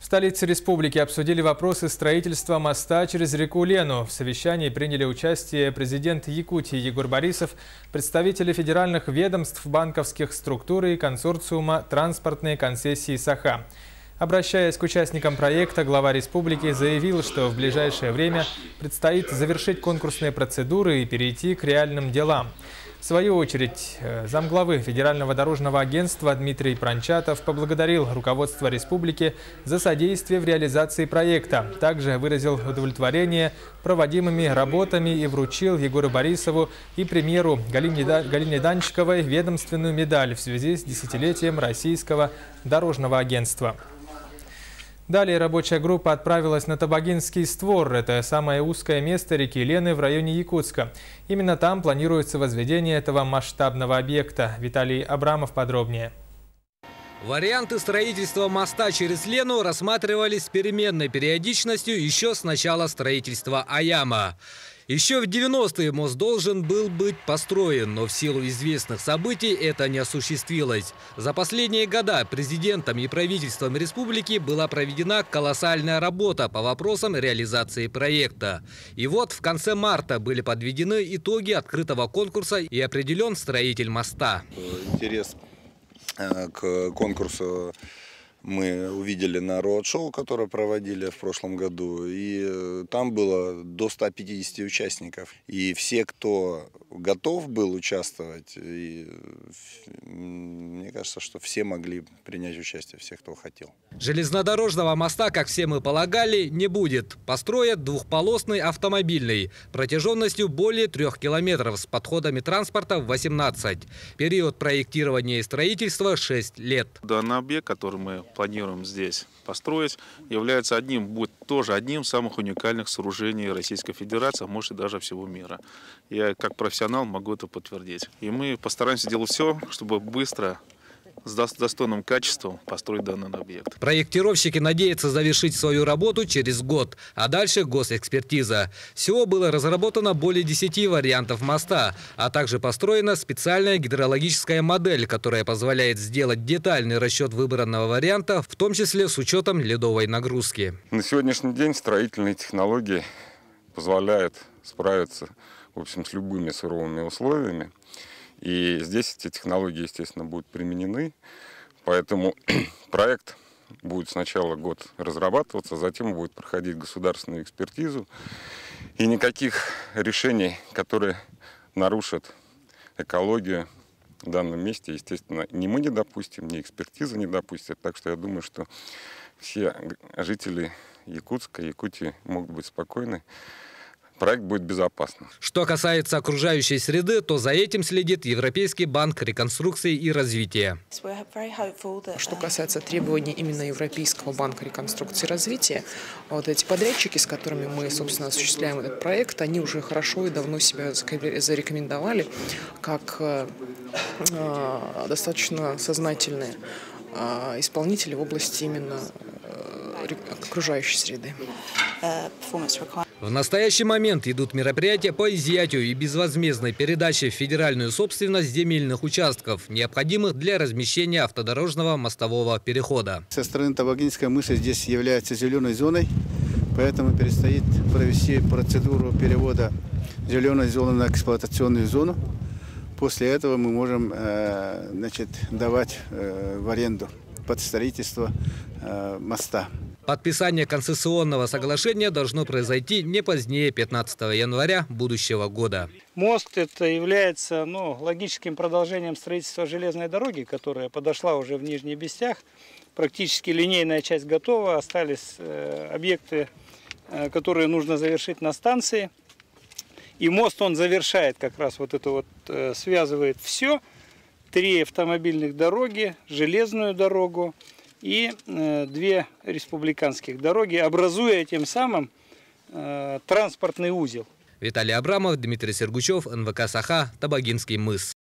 В столице республики обсудили вопросы строительства моста через реку Лену. В совещании приняли участие президент Якутии Егор Борисов, представители федеральных ведомств, банковских структур и консорциума «Транспортные концессии САХА». Обращаясь к участникам проекта, глава республики заявил, что в ближайшее время предстоит завершить конкурсные процедуры и перейти к реальным делам. В свою очередь, замглавы Федерального дорожного агентства Дмитрий Прончатов поблагодарил руководство республики за содействие в реализации проекта. Также выразил удовлетворение проводимыми работами и вручил Егору Борисову и премьеру Галине Данчиковой ведомственную медаль в связи с десятилетием Российского дорожного агентства. Далее рабочая группа отправилась на Табагинский створ. Это самое узкое место реки Лены в районе Якутска. Именно там планируется возведение этого масштабного объекта. Виталий Абрамов подробнее. Варианты строительства моста через Лену рассматривались с переменной периодичностью еще с начала строительства АЯМа. Еще в 90-е мост должен был быть построен, но в силу известных событий это не осуществилось. За последние годы президентом и правительством республики была проведена колоссальная работа по вопросам реализации проекта. И вот в конце марта были подведены итоги открытого конкурса и определен строитель моста. Интерес к конкурсу мы увидели на роуд-шоу, которое проводили в прошлом году, и там было до 150 участников. И все, кто готов был участвовать, и мне кажется, что все могли принять участие, все, кто хотел. Железнодорожного моста, как все мы полагали, не будет. Построят двухполосный автомобильный, протяженностью более 3 километров, с подходами транспорта в 18. Период проектирования и строительства 6 лет. Данный объект, который мы планируем здесь построить, является будет тоже одним из самых уникальных сооружений Российской Федерации, а может и даже всего мира. Я как профессионал могу это подтвердить. И мы постараемся делать все, чтобы быстро, с достойным качеством построить данный объект. Проектировщики надеются завершить свою работу через год, а дальше госэкспертиза. Всего было разработано более 10 вариантов моста, а также построена специальная гидрологическая модель, которая позволяет сделать детальный расчет выбранного варианта, в том числе с учетом ледовой нагрузки. На сегодняшний день строительные технологии позволяют справиться, в общем, с любыми суровыми условиями. И здесь эти технологии, естественно, будут применены. Поэтому проект будет сначала год разрабатываться, затем будет проходить государственную экспертизу. И никаких решений, которые нарушат экологию в данном месте, естественно, ни мы не допустим, ни экспертиза не допустит. Так что я думаю, что все жители Якутска, Якутии могут быть спокойны. Проект будет безопасным. Что касается окружающей среды, то за этим следит Европейский банк реконструкции и развития. Что касается требований именно Европейского банка реконструкции и развития, вот эти подрядчики, с которыми мы, собственно, осуществляем этот проект, они уже хорошо и давно себя зарекомендовали как достаточно сознательные исполнители в области именно окружающей среды. В настоящий момент идут мероприятия по изъятию и безвозмездной передаче в федеральную собственность земельных участков, необходимых для размещения автодорожного мостового перехода. Со стороны Табагинской мыши здесь является зеленой зоной, поэтому предстоит провести процедуру перевода зеленой зоны на эксплуатационную зону. После этого мы можем давать в аренду под строительство моста. Подписание концессионного соглашения должно произойти не позднее 15 января будущего года. Мост это является логическим продолжением строительства железной дороги, которая подошла уже в Нижний Бестях. Практически линейная часть готова, остались объекты, которые нужно завершить на станции. И мост он завершает как раз связывает все. 3 автомобильных дороги, железную дорогу и 2 республиканских дороги, образуя тем самым транспортный узел. Виталий Абрамов, Дмитрий Сергучев, НВК «Саха», Табагинский мыс.